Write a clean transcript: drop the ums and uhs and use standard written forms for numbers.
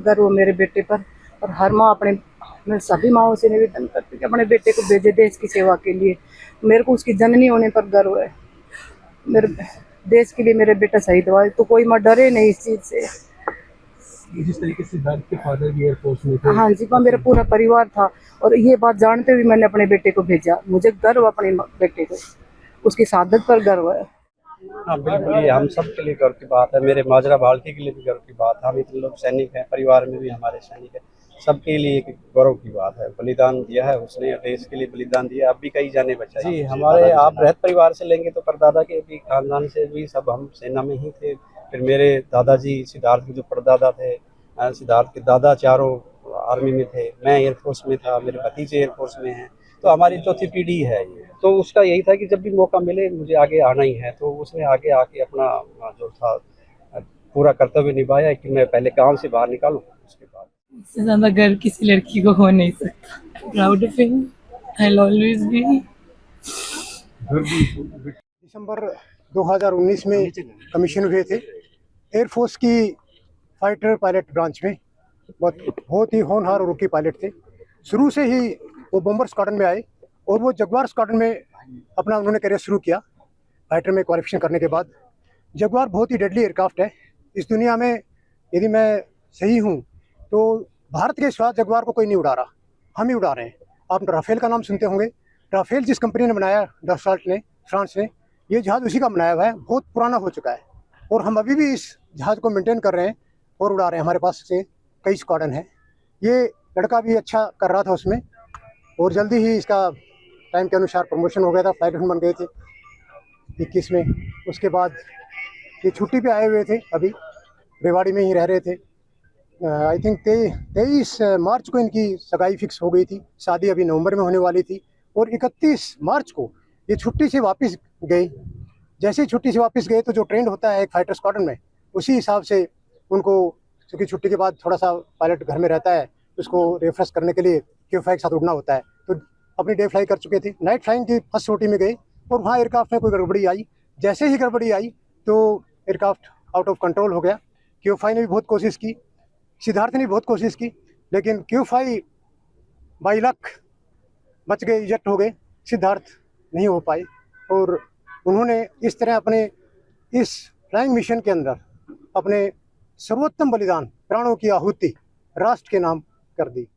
गर्व हो मेरे बेटे पर। और हर माँ अपने, मैं सभी माँओं से निवेदन करती हूँ कि अपने बेटे को भेजे देश की सेवा के लिए। मेरे को उसकी जननी होने पर गर्व है। मेरे देश के लिए मेरे बेटा शहीद हुआ है, तो कोई माँ डरे नहीं इस चीज़ से। जिस तरीके से सिद्धार्थ के फादर भी एयरफोर्स में थे। हाँ जी, वह मेरा पूरा परिवार था और ये बात जानते हुए मैंने अपने बेटे को भेजा। मुझे गर्व अपने बेटे को, उसकी शहादत पर गर्व है। हाँ बिल्कुल, ये हम सब के लिए गर्व की बात है। मेरे माजरा बाल्टी के लिए भी गर्व की बात है। हम इतने लोग सैनिक हैं, परिवार में भी हमारे सैनिक हैं, सबके लिए एक गौरव की बात है। बलिदान दिया है उसने, देश के लिए बलिदान दिया। अब भी कई जाने बचाई। जी, हमारे आप बृहद परिवार से लेंगे तो परदादा के भी खानदान से भी सब हम सेना में ही थे। फिर मेरे दादाजी सिद्धार्थ के जो परदादा थे, सिद्धार्थ के दादा चारों आर्मी में थे। मैं एयरफोर्स में था, मेरे भतीजे एयरफोर्स में हैं, तो हमारी चौथी पीढ़ी है ये। तो उसका यही था कि जब भी मौका मिले मुझे आगे आना ही है। तो उसने आगे आके अपना जो था पूरा कर्तव्य निभाया कि मैं पहले गांव से बाहर निकालूं, उसके बाद। इससे ज़्यादा गर्व किसी लड़की को हो नहीं सकता। Proud of him, I will always be. दिसंबर 2019 में कमीशन हुए थे एयरफोर्स की फाइटर पायलट ब्रांच में। बहुत ही होनहार और रुकी पायलट थे। शुरू से ही वो बॉम्बर स्क्वाड्रन में आए और वो जगुआर स्क्वाड्रन में अपना उन्होंने करियर शुरू किया। फाइटर में क्वालिफिकेशन करने के बाद जगुआर बहुत ही डेडली एयरक्राफ्ट है इस दुनिया में। यदि मैं सही हूँ तो भारत के सिवा जगुआर को कोई नहीं उड़ा रहा, हम ही उड़ा रहे हैं। आप राफेल का नाम सुनते होंगे। राफेल जिस कंपनी ने बनाया, डसॉल्ट ने, फ्रांस ने, ये जहाज़ उसी का बनाया हुआ है। बहुत पुराना हो चुका है और हम अभी भी इस जहाज़ को मेंटेन कर रहे हैं और उड़ा रहे हैं। हमारे पास से कई स्क्वाड्रन है। ये लड़का भी अच्छा कर रहा था उसमें और जल्दी ही इसका टाइम के अनुसार प्रमोशन हो गया था। फ्लाइट बन गए थे 21 में। उसके बाद ये छुट्टी पे आए हुए थे, अभी रेवाड़ी में ही रह रहे थे। आई थिंक 23 मार्च को इनकी सगाई फिक्स हो गई थी। शादी अभी नवंबर में होने वाली थी और 31 मार्च को ये छुट्टी से वापस गए। जैसे ही छुट्टी से वापस गए तो जो ट्रेंड होता है एक फाइटर स्क्वाड्रन में, उसी हिसाब से उनको, क्योंकि छुट्टी के बाद थोड़ा सा पायलट घर में रहता है, उसको रिफ्रेश करने के लिए QFI के साथ उड़ना होता है, तो अपनी डे फ्लाई कर चुके थे। नाइट फ्लाइंग की फर्स्ट सोटी में गए और वहाँ एयरक्राफ्ट में कोई गड़बड़ी आई। जैसे ही गड़बड़ी आई तो एयरक्राफ्ट आउट ऑफ कंट्रोल हो गया। QFI ने भी बहुत कोशिश की, सिद्धार्थ ने भी बहुत कोशिश की, लेकिन QFI बाई लक बच गए, इजेक्ट हो गए। सिद्धार्थ नहीं हो पाए और उन्होंने इस तरह अपने इस फ्लाइंग मिशन के अंदर अपने सर्वोत्तम बलिदान, प्राणों की आहुति राष्ट्र के नाम कर दी।